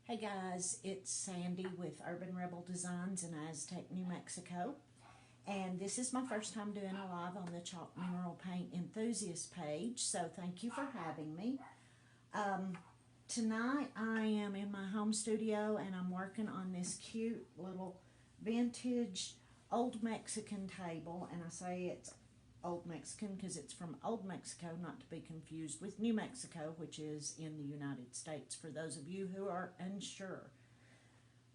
Hey guys, it's Sandy with Urban Rebel Designs in Aztec, New Mexico. And this is my first time doing a live on the Chalk Mineral Paint Enthusiast page, so thank you for having me. Tonight I am in my home studio and I'm working on this cute little vintage old Mexican table, and I say it's Old Mexican because it's from Old Mexico, not to be confused with New Mexico, which is in the United States, for those of you who are unsure.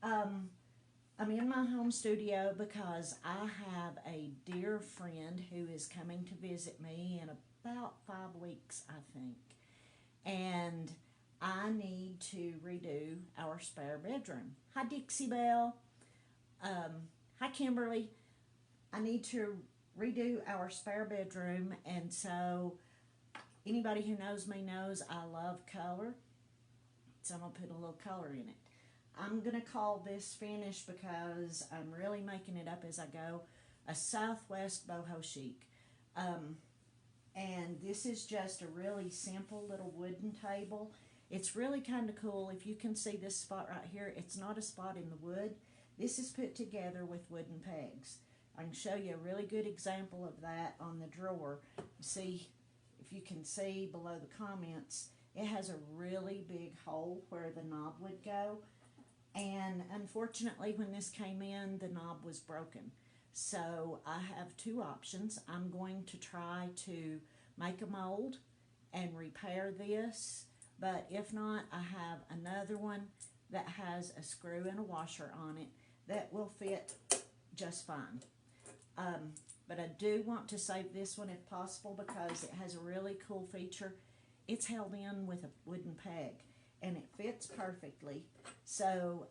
I'm in my home studio because I have a dear friend who is coming to visit me in about 5 weeks, I think. And I need to redo our spare bedroom. Hi, Dixie Belle. Hi, Kimberly. I need to redo our spare bedroom, and so anybody who knows me knows I love color, so I'm going to put a little color in it. I'm going to call this finish, because I'm really making it up as I go, a Southwest Boho Chic. And this is just a really simple little wooden table. It's really kind of cool. If you can see this spot right here, it's not a spot in the wood. This is put together with wooden pegs. I can show you a really good example of that on the drawer. See, if you can see below the comments, it has a really big hole where the knob would go. And unfortunately, when this came in, the knob was broken. So I have two options. I'm going to try to make a mold and repair this, but if not, I have another one that has a screw and a washer on it that will fit just fine. But I do want to save this one if possible, because it has a really cool feature. It's held in with a wooden peg and it fits perfectly. So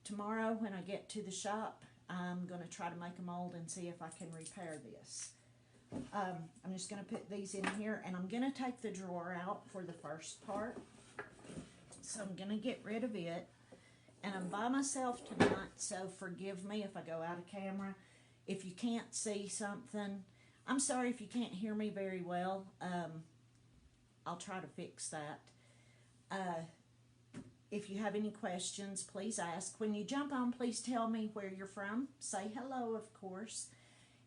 tomorrow when I get to the shop, I'm going to try to make a mold and see if I can repair this. I'm just going to put these in here, and I'm going to take the drawer out for the first part. So I'm going to get rid of it. And I'm by myself tonight, so forgive me if I go out of camera. If you can't see something, I'm sorry if you can't hear me very well. I'll try to fix that. If you have any questions, please ask. When you jump on, please tell me where you're from. Say hello, of course.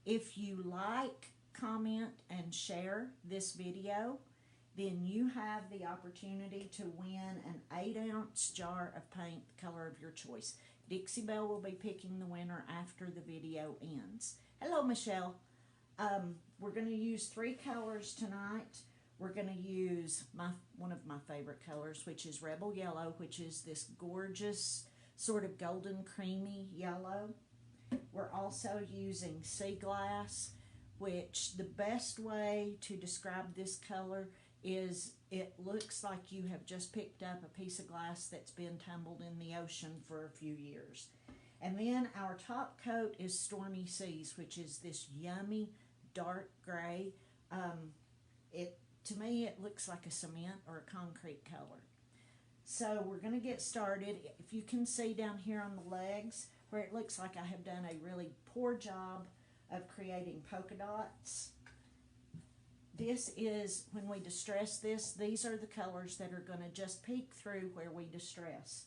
If you like, comment, and share this video, then you have the opportunity to win an 8-ounce jar of paint, the color of your choice. Dixie Belle will be picking the winner after the video ends. Hello, Michelle. We're going to use 3 colors tonight. We're going to use one of my favorite colors, which is Rebel Yellow, which is this gorgeous sort of golden creamy yellow. We're also using Sea Glass, which the best way to describe this color is it looks like you have just picked up a piece of glass that's been tumbled in the ocean for a few years. And then our top coat is Stormy Seas, which is this yummy dark gray. To me, it looks like a cement or a concrete color. So we're going to get started. If you can see down here on the legs where it looks like I have done a really poor job of creating polka dots, this is, when we distress this, these are the colors that are going to just peek through where we distress.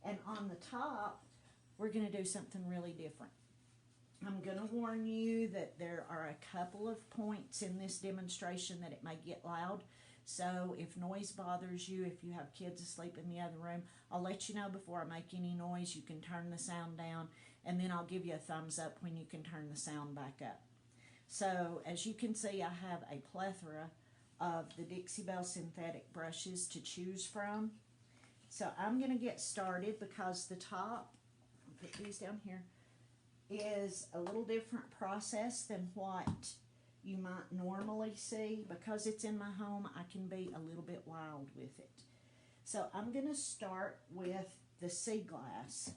And on the top, we're going to do something really different. I'm going to warn you that there are a couple of points in this demonstration that it may get loud. So if noise bothers you, if you have kids asleep in the other room, I'll let you know before I make any noise. You can turn the sound down, and then I'll give you a thumbs up when you can turn the sound back up. So as you can see, I have a plethora of the Dixie Belle synthetic brushes to choose from. So I'm going to get started, because the top, I'll put these down here, is a little different process than what you might normally see. Because it's in my home, I can be a little bit wild with it. So I'm going to start with the Sea Glass.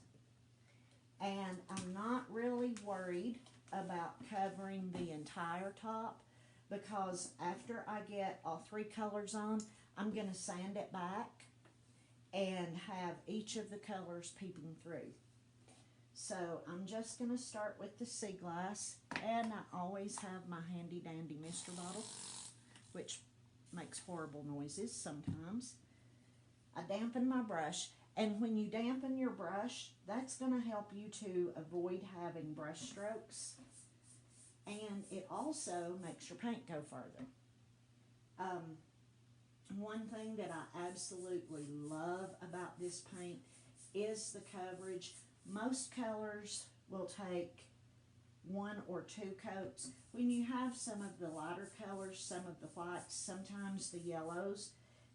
And I'm not really worried about covering the entire top, because after I get all 3 colors on, I'm going to sand it back and have each of the colors peeping through. So I'm just going to start with the Sea Glass, and I always have my handy dandy Mr. bottle, which makes horrible noises sometimes. I dampen my brush, And when you dampen your brush, that's going to help you to avoid having brush strokes. And it also makes your paint go further. One thing that I absolutely love about this paint is the coverage. Most colors will take 1 or 2 coats. When you have some of the lighter colors, some of the whites, sometimes the yellows,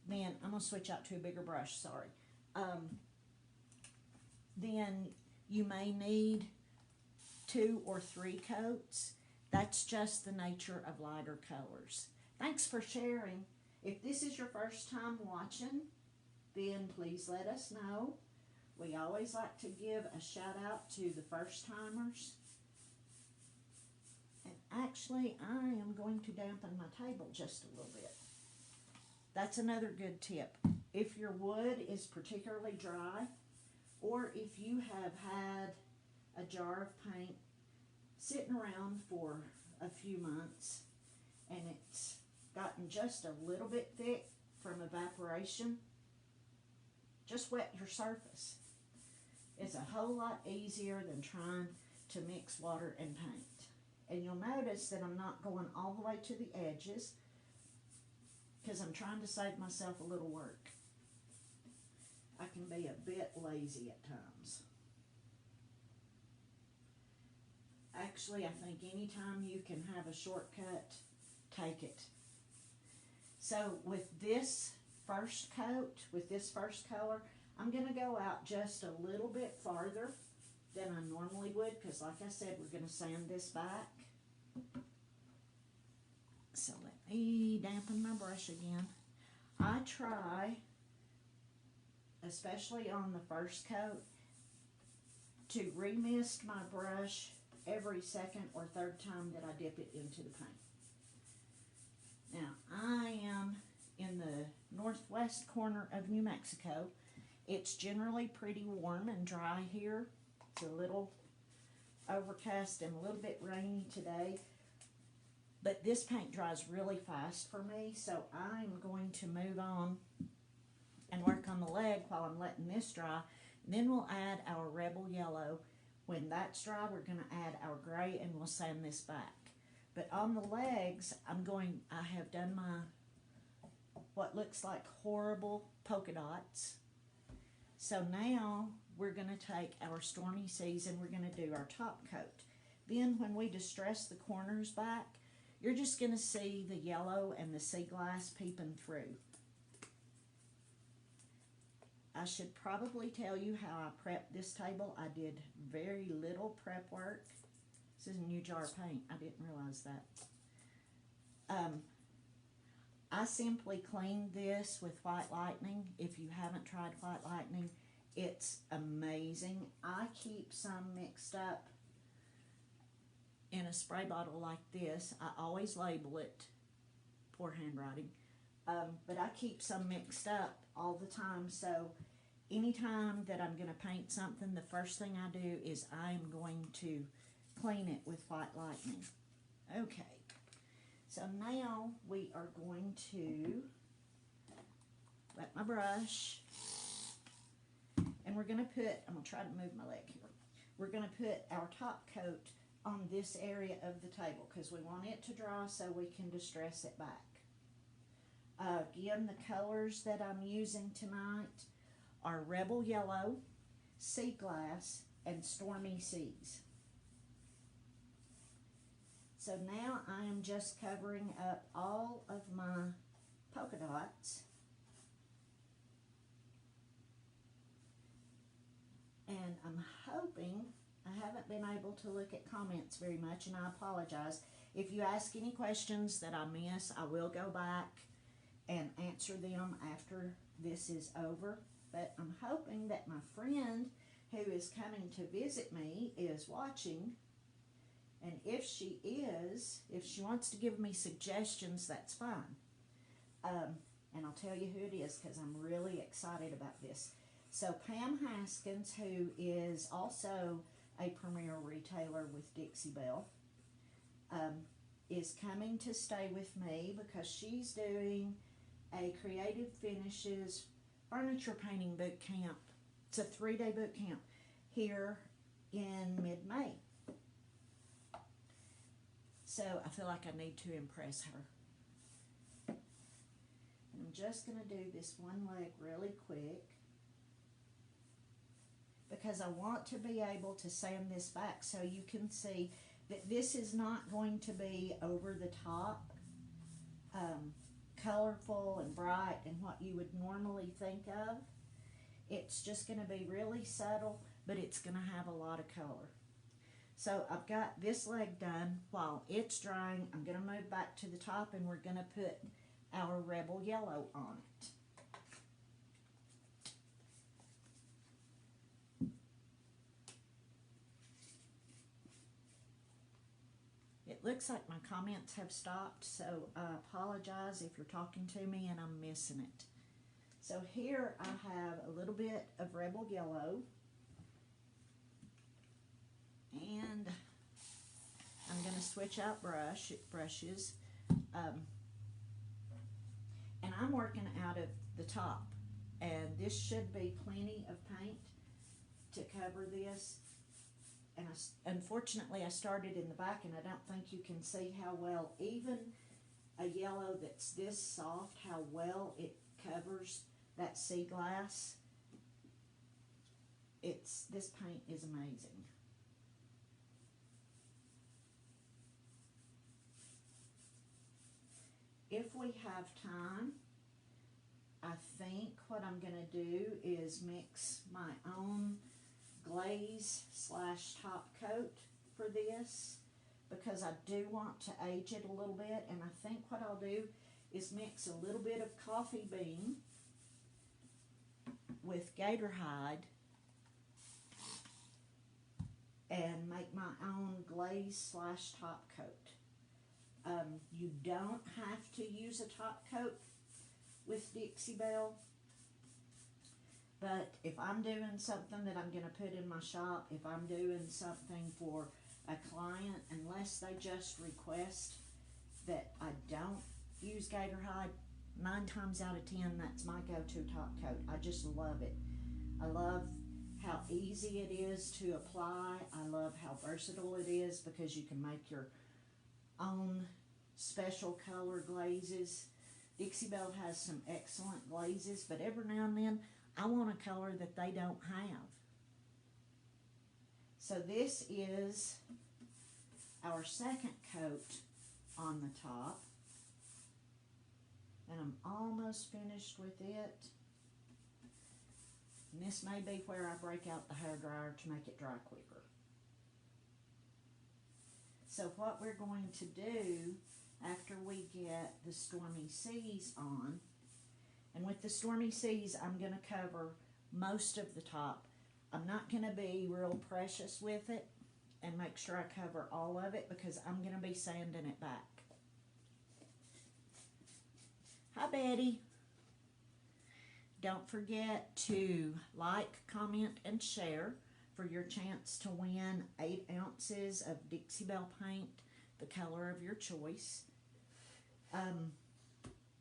then I'm going to switch out to a bigger brush, sorry. Then you may need 2 or 3 coats. That's just the nature of lighter colors. Thanks for sharing. If this is your first time watching, then please let us know. We always like to give a shout out to the first timers. And actually, I am going to dampen my table just a little bit. That's another good tip. If your wood is particularly dry, or if you have had a jar of paint sitting around for a few months and it's gotten just a little bit thick from evaporation, just wet your surface. It's a whole lot easier than trying to mix water and paint. And you'll notice that I'm not going all the way to the edges because I'm trying to save myself a little work. I can be a bit lazy at times. Actually, I think anytime you can have a shortcut, take it. So with this first coat, with this first color, I'm going to go out just a little bit farther than I normally would because, like I said, we're going to sand this back. So let me dampen my brush again. I try, especially on the first coat, to remist my brush every second or third time that I dip it into the paint. Now, I am in the northwest corner of New Mexico. It's generally pretty warm and dry here. It's a little overcast and a little bit rainy today. But this paint dries really fast for me, so I'm going to move on and work on the leg while I'm letting this dry. And then we'll add our Rebel Yellow. When that's dry, we're going to add our gray and we'll sand this back. But on the legs, I have done my, what looks like horrible polka dots. So now we're going to take our Stormy Seas and we're going to do our top coat. Then when we distress the corners back, you're just going to see the yellow and the sea glass peeping through. I should probably tell you how I prepped this table. I did very little prep work. This is a new jar of paint. I didn't realize that. I simply cleaned this with White Lightning. If you haven't tried White Lightning, it's amazing. I keep some mixed up in a spray bottle like this. I always label it, poor handwriting, but I keep some mixed up all the time. So anytime that I'm going to paint something, the first thing I do is I'm going to clean it with White Lightning. Okay, so now we are going to wet my brush, and we're going to put, I'm going to try to move my leg here, we're going to put our top coat on this area of the table because we want it to dry so we can distress it back. Again, the colors that I'm using tonight are Rebel Yellow, Sea Glass, and Stormy Seas. So now I am just covering up all of my polka dots. And I'm hoping, I haven't been able to look at comments very much, and I apologize. If you ask any questions that I miss, I will go back and answer them after this is over. But I'm hoping that my friend who is coming to visit me is watching. And if she is, if she wants to give me suggestions, that's fine. And I'll tell you who it is because I'm really excited about this. So Pam Haskins, who is also a premier retailer with Dixie Belle, is coming to stay with me because she's doing a Creative Finishes furniture painting boot camp It's a 3-day boot camp here in mid-May. So I feel like I need to impress her. I'm just going to do this one leg really quick because I want to be able to sand this back so you can see that this is not going to be over the top, colorful and bright and what you would normally think of. It's just going to be really subtle, but it's going to have a lot of color. So I've got this leg done. While it's drying, I'm going to move back to the top and we're going to put our Rebel Yellow on it. It looks like my comments have stopped, so I apologize if you're talking to me and I'm missing it. So here I have a little bit of Rebel Yellow, and I'm going to switch out brushes, and I'm working out of the top, and this should be plenty of paint to cover this. And unfortunately I started in the back, and I don't think you can see how well, even a yellow that's this soft, how well it covers that sea glass. This paint is amazing. If we have time, I think what I'm going to do is mix my own glaze / top coat for this, because I do want to age it a little bit. And I think what I'll do is mix a little bit of coffee bean with gator hide and make my own glaze / top coat. You don't have to use a top coat with Dixie Belle, but if I'm doing something that I'm going to put in my shop, if I'm doing something for a client, unless they just request that I don't use gator hide, 9 times out of 10 that's my go-to top coat. I just love it. I love how easy it is to apply. I love how versatile it is because you can make your own special color glazes. Dixie Belle has some excellent glazes, but every now and then I want a color that they don't have. So this is our second coat on the top, and I'm almost finished with it. And this may be where I break out the hairdryer to make it dry quicker. So what we're going to do after we get the Stormy Seas on, and with the Stormy Seas I'm going to cover most of the top. I'm not going to be real precious with it and make sure I cover all of it because I'm going to be sanding it back. Hi Betty. Don't forget to like, comment, and share for your chance to win 8 ounces of Dixie Belle paint, the color of your choice.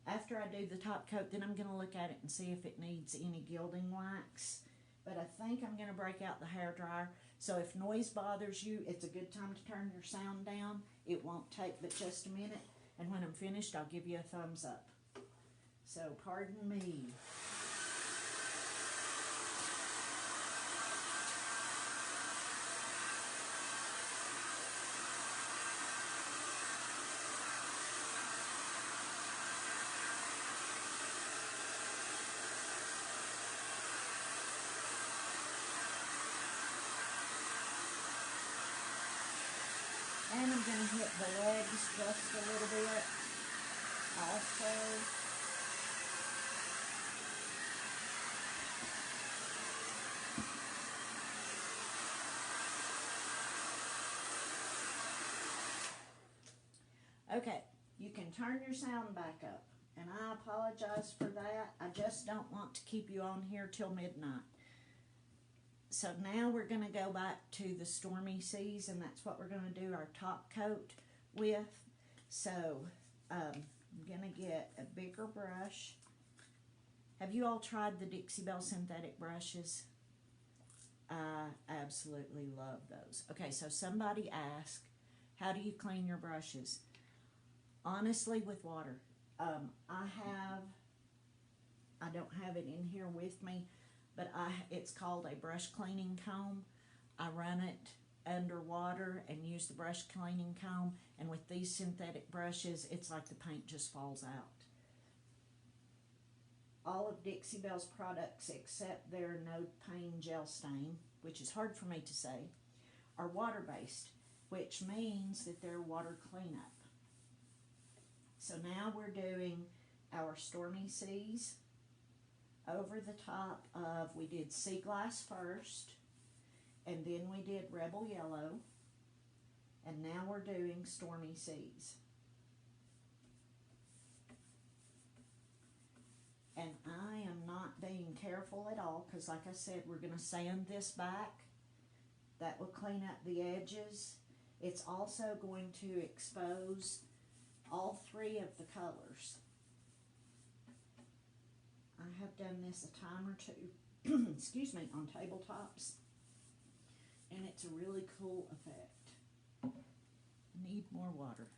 After I do the top coat, then I'm going to look at it and see if it needs any gilding wax. But I think I'm going to break out the hairdryer. So if noise bothers you, it's a good time to turn your sound down. It won't take but just a minute. And when I'm finished, I'll give you a thumbs up. So pardon me. And I'm going to hit the legs just a little bit also. Okay, you can turn your sound back up. And I apologize for that. I just don't want to keep you on here till midnight. So now we're going to go back to the Stormy Seas, and that's what we're going to do our top coat with. So I'm going to get a bigger brush. Have you all tried the Dixie Belle synthetic brushes? I absolutely love those. Okay, so somebody asked, how do you clean your brushes? Honestly, with water. I don't have it in here with me, but it's called a brush cleaning comb. I run it under water and use the brush cleaning comb, and with these synthetic brushes, it's like the paint just falls out. All of Dixie Belle's products, except their No Pain Gel Stain, which is hard for me to say, are water-based, which means that they're water cleanup. So now we're doing our Stormy Seas over the top of, we did Sea Glass first, and then we did Rebel Yellow, and now we're doing Stormy Seas. And I am not being careful at all, because like I said, we're going to sand this back. That will clean up the edges. It's also going to expose all three of the colors. I have done this a time or two, excuse me, on tabletops, and it's a really cool effect. Need more water.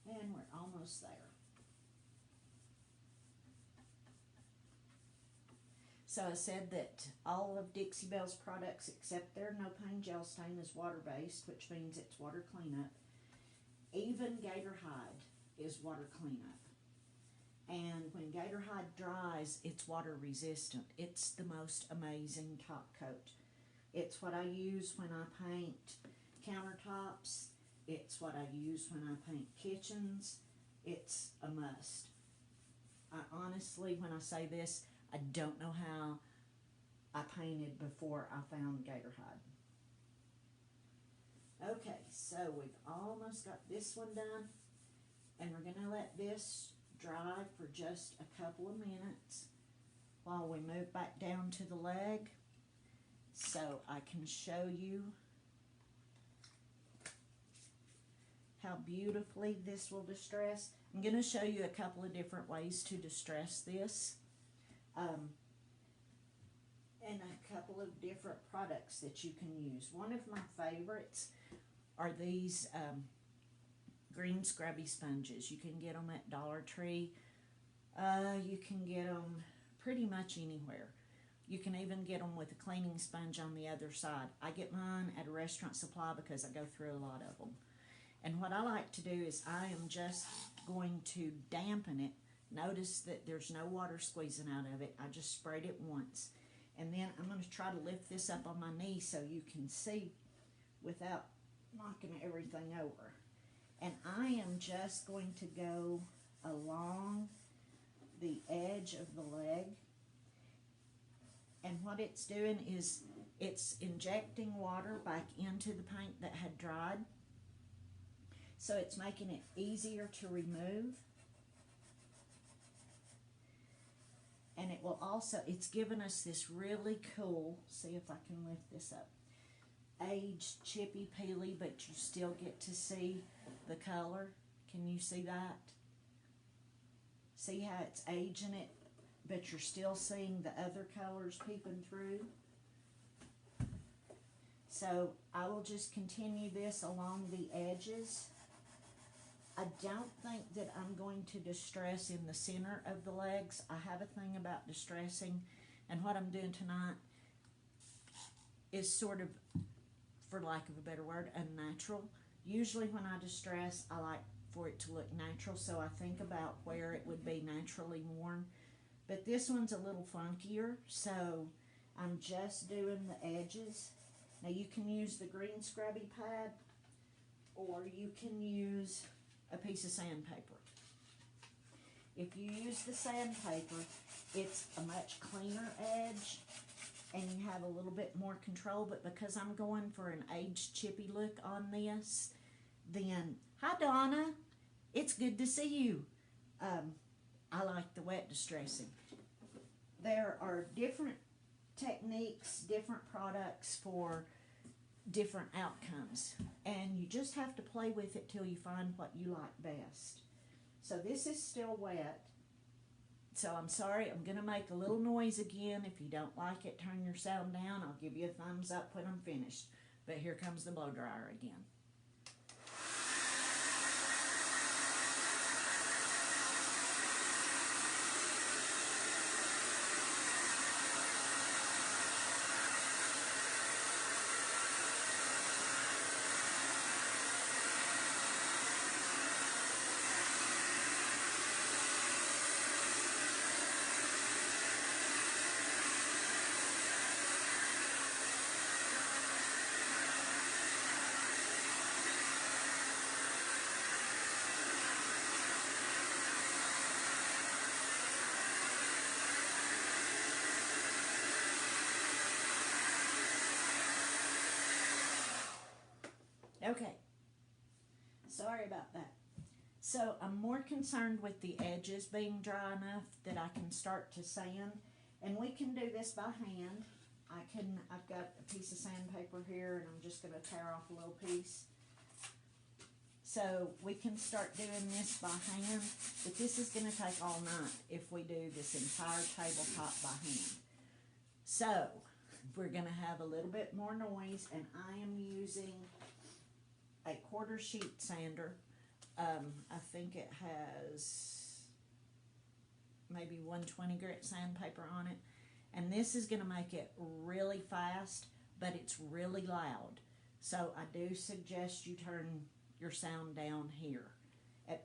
Okay, and we're almost there. So I said that all of Dixie Belle's products, except their No Pain Gel Stain, is water-based, which means it's water cleanup. Even Gator Hide is water cleanup. And when Gator Hide dries, it's water resistant. It's the most amazing top coat. It's what I use when I paint countertops. It's what I use when I paint kitchens. It's a must. I honestly, when I say this, I don't know how I painted before I found Gator Hide. Okay, so we've almost got this one done, and we're going to let this dry for just a couple of minutes while we move back down to the leg so I can show you how beautifully this will distress. I'm going to show you a couple of different ways to distress this. And a couple of different products that you can use. One of my favorites are these green scrubby sponges. You can get them at Dollar Tree. You can get them pretty much anywhere. You can even get them with a cleaning sponge on the other side. I get mine at a restaurant supply because I go through a lot of them. And what I like to do is I am just going to dampen it. Notice that there's no water squeezing out of it. I just sprayed it once. And then I'm going to try to lift this up on my knee so you can see without knocking everything over. And I am just going to go along the edge of the leg. And what it's doing is it's injecting water back into the paint that had dried. So it's making it easier to remove. And it will also, it's given us this really cool, see if I can lift this up, aged chippy peely, but you still get to see the color. Can you see that? See how it's aging it, but you're still seeing the other colors peeping through? So I will just continue this along the edges. I don't think that I'm going to distress in the center of the legs. I have a thing about distressing, and what I'm doing tonight is sort of, for lack of a better word, unnatural. Usually when I distress, I like for it to look natural, so I think about where it would be naturally worn. But this one's a little funkier, so I'm just doing the edges. Now you can use the green scrubby pad, or you can use a piece of sandpaper. If you use the sandpaper, it's a much cleaner edge and you have a little bit more control, but because I'm going for an aged chippy look on this, then, hi Donna, it's good to see you. I like the wet distressing. There are different techniques, different products for different outcomes, and you just have to play with it till you find what you like best. So this is still wet. So I'm sorry, I'm going to make a little noise again. If you don't like it, turn your sound down. I'll give you a thumbs up when I'm finished. But here comes the blow dryer again. Okay, sorry about that. So I'm more concerned with the edges being dry enough that I can start to sand, and we can do this by hand. I've got a piece of sandpaper here, and I'm just going to tear off a little piece. So we can start doing this by hand, but this is going to take all night if we do this entire tabletop by hand. So we're going to have a little bit more noise, and I am using a quarter sheet sander. I think it has maybe 120 grit sandpaper on it. And this is going to make it really fast, but it's really loud. So I do suggest you turn your sound down here.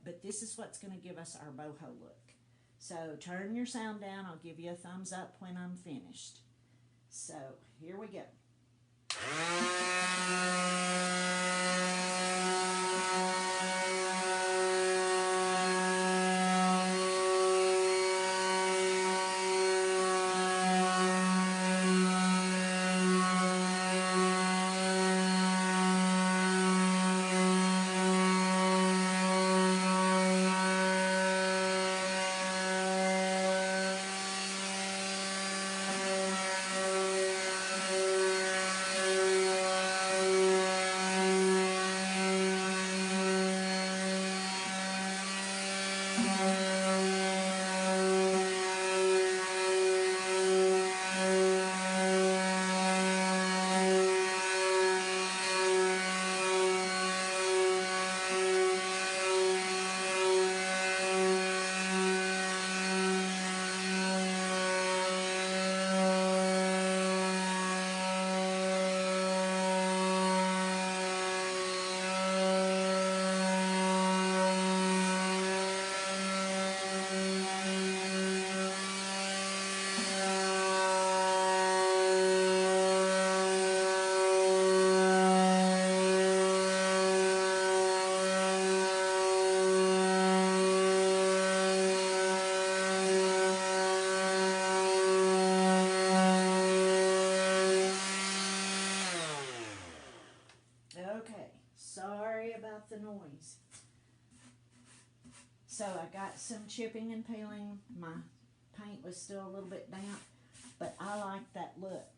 But this is what's going to give us our boho look. So turn your sound down. I'll give you a thumbs up when I'm finished. So here we go. Okay, sorry about the noise. So I got some chipping and peeling. My paint was still a little bit damp, but I like that look.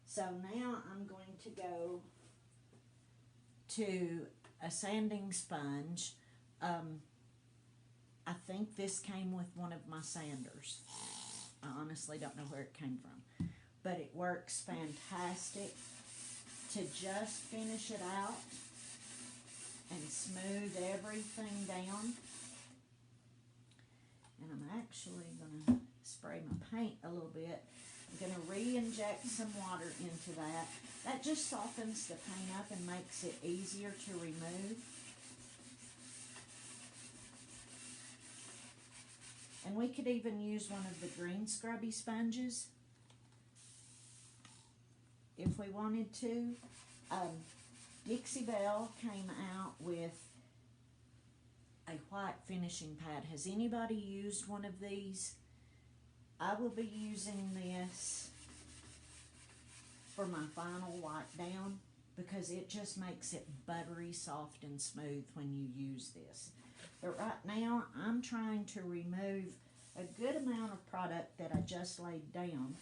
So now I'm going to go to a sanding sponge. I think this came with one of my sanders. I honestly don't know where it came from, but it works fantastic to just finish it out and smooth everything down. And I'm actually going to spray my paint a little bit. I'm going to re-inject some water into that. That just softens the paint up and makes it easier to remove. And we could even use one of the green scrubby sponges if we wanted to. Dixie Belle came out with a white finishing pad. Has anybody used one of these? I will be using this for my final wipe down because it just makes it buttery soft and smooth when you use this. But right now I'm trying to remove a good amount of product that I just laid down.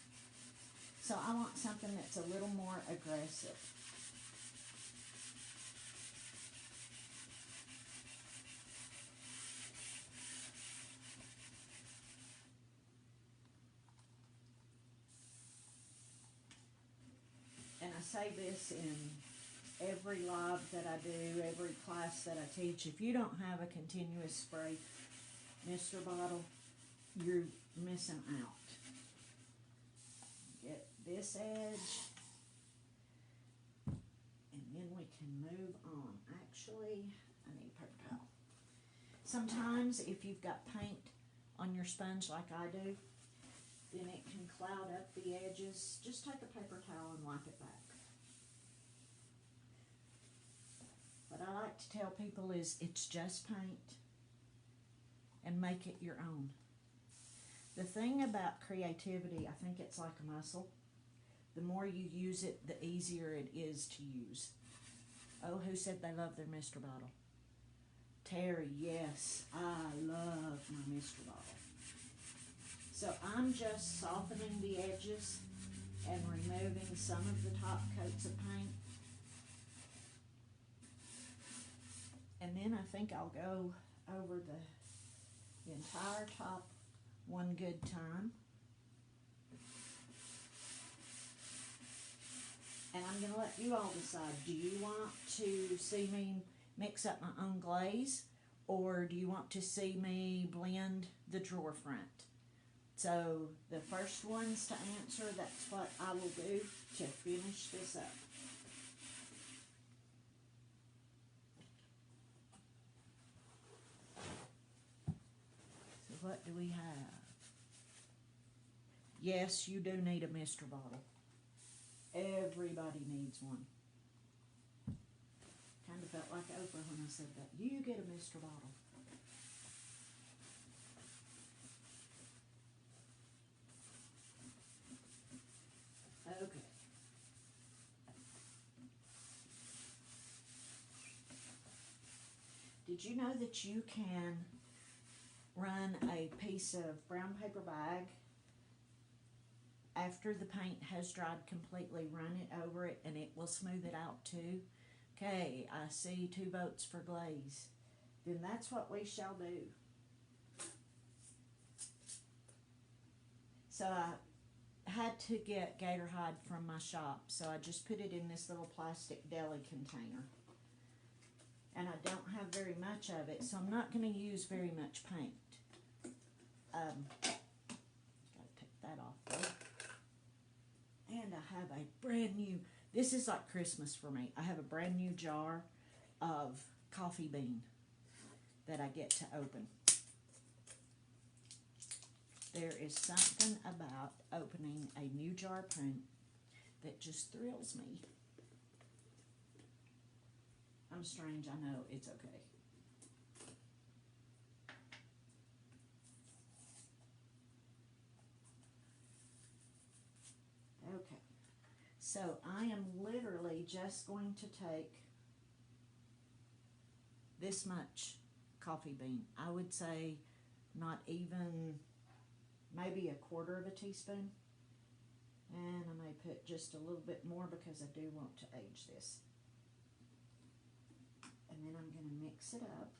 So I want something that's a little more aggressive. say this in every live that I do, every class that I teach. If you don't have a continuous spray mister bottle, you're missing out. Get this edge, and then we can move on. Actually, I need a paper towel. Sometimes if you've got paint on your sponge like I do, then it can cloud up the edges. Just take a paper towel and wipe it back. What I like to tell people is it's just paint, and make it your own. The thing about creativity, I think it's like a muscle. The more you use it, the easier it is to use. Oh, who said they love their mister bottle? Terry, yes, I love my mister bottle. So I'm just softening the edges and removing some of the top coats of paint. And then I think I'll go over the entire top one good time. And I'm going to let you all decide, do you want to see me mix up my own glaze, or do you want to see me blend the drawer front? So the first ones to answer, that's what I will do to finish this up. So what do we have? Yes, you do need a mister bottle. Everybody needs one. Kind of felt like Oprah when I said that. You get a mister bottle. Okay. Did you know that you can run a piece of brown paper bag after the paint has dried completely, run it over it, and it will smooth it out too? Okay, I see 2 votes for glaze. Then that's what we shall do. So I had to get gator hide from my shop, so I just put it in this little plastic deli container. And I don't have very much of it, so I'm not going to use very much paint. Gotta take that off though. And I have a brand new, this is like Christmas for me. I have a brand new jar of coffee bean that I get to open. There is something about opening a new jar of paint that just thrills me. I'm strange, I know, it's okay. Okay, so I am literally just going to take this much coffee bean. I would say not even, maybe a quarter of a teaspoon. And I may put just a little bit more because I do want to age this. And then I'm going to mix it up.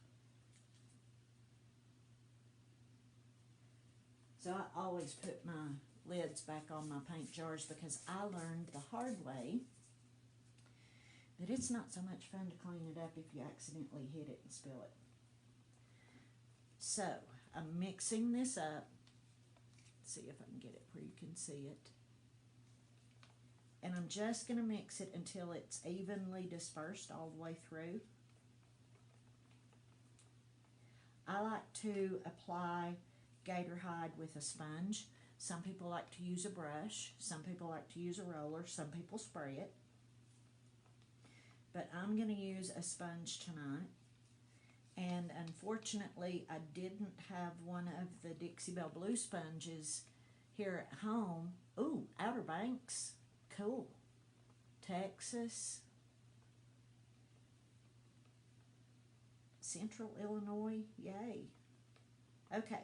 So I always put my lids back on my paint jars because I learned the hard way that it's not so much fun to clean it up if you accidentally hit it and spill it. So I'm mixing this up. Let's see if I can get it where you can see it. And I'm just going to mix it until it's evenly dispersed all the way through. I like to apply gator hide with a sponge. Some people like to use a brush. Some people like to use a roller. Some people spray it. But I'm going to use a sponge tonight. And unfortunately, I didn't have one of the Dixie Belle Blue sponges here at home. Ooh, Outer Banks. Cool. Texas. Central Illinois. Yay. Okay.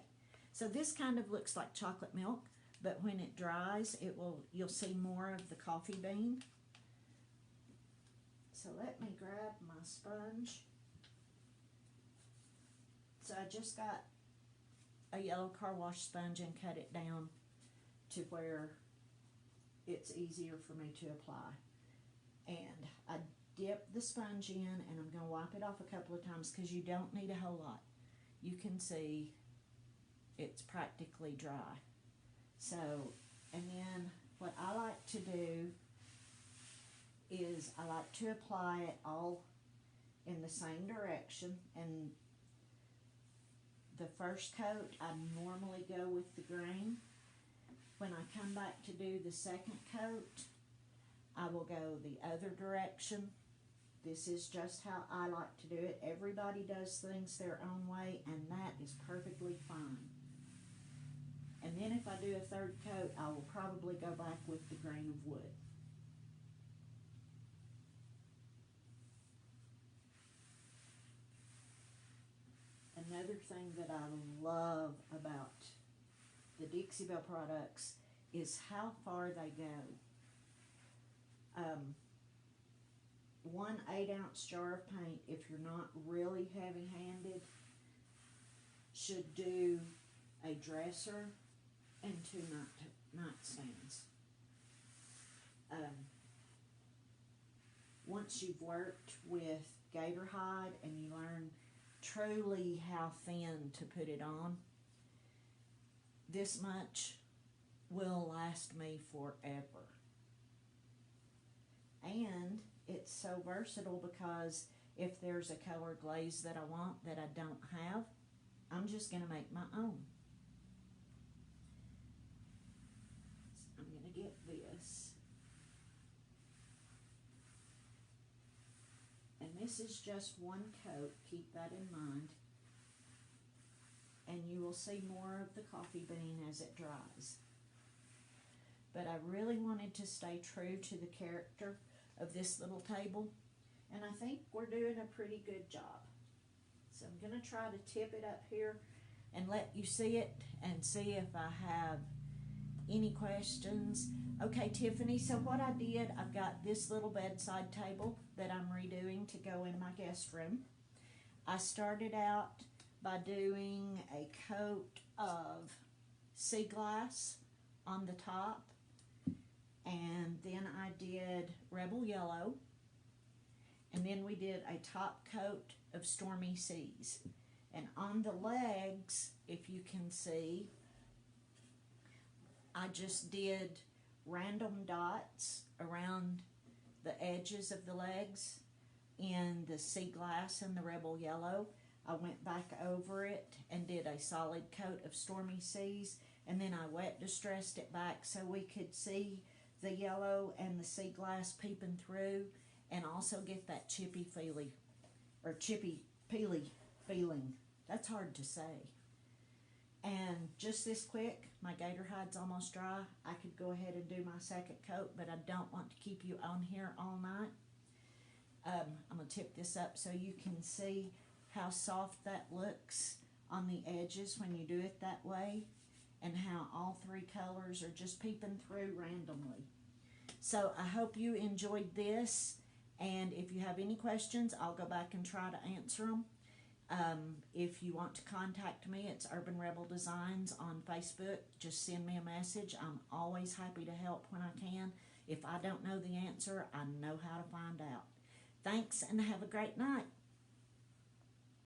So this kind of looks like chocolate milk, but when it dries, you'll see more of the coffee bean. So let me grab my sponge. So I just got a yellow car wash sponge and cut it down to where it's easier for me to apply. And I dip the sponge in, and I'm going to wipe it off a couple of times because you don't need a whole lot. You can see it's practically dry. So, and then what I like to do is I like to apply it all in the same direction. And the first coat, I normally go with the green. When I come back to do the second coat, I will go the other direction. This is just how I like to do it. Everybody does things their own way, and that is perfectly fine. And then if I do a third coat, I will probably go back with the grain of wood. Another thing that I love about the Dixie Belle products is how far they go. 1 8-ounce jar of paint, if you're not really heavy-handed, should do a dresser and 2 nightstands. Once you've worked with gator hide and you learn truly how thin to put it on, this much will last me forever. And it's so versatile because if there's a color glaze that I want that I don't have, I'm just going to make my own. So I'm going to get this. And this is just 1 coat, keep that in mind. And you will see more of the coffee bean as it dries. But I really wanted to stay true to the character of this little table, and I think we're doing a pretty good job. So I'm going to try to tip it up here and let you see it and see if I have any questions. Okay, Tiffany, so what I did, I've got this little bedside table that I'm redoing to go in my guest room. I started out by doing a coat of sea glass on the top, and then I did Rebel Yellow, and then we did a top coat of Stormy Seas. And on the legs, if you can see, I just did random dots around the edges of the legs in the sea glass and the Rebel Yellow. I went back over it and did a solid coat of Stormy Seas, and then I wet distressed it back so we could see the yellow and the sea glass peeping through, and also get that chippy feely or chippy peely feeling. That's hard to say. And just this quick, my gator hide's almost dry. I could go ahead and do my second coat, but I don't want to keep you on here all night. I'm going to tip this up so you can see how soft that looks on the edges when you do it that way, and how all 3 colors are just peeping through randomly. So I hope you enjoyed this, and if you have any questions, I'll go back and try to answer them. If you want to contact me, it's Urban Rebel Designs on Facebook. Just send me a message. I'm always happy to help when I can. If I don't know the answer, I know how to find out. Thanks, and have a great night.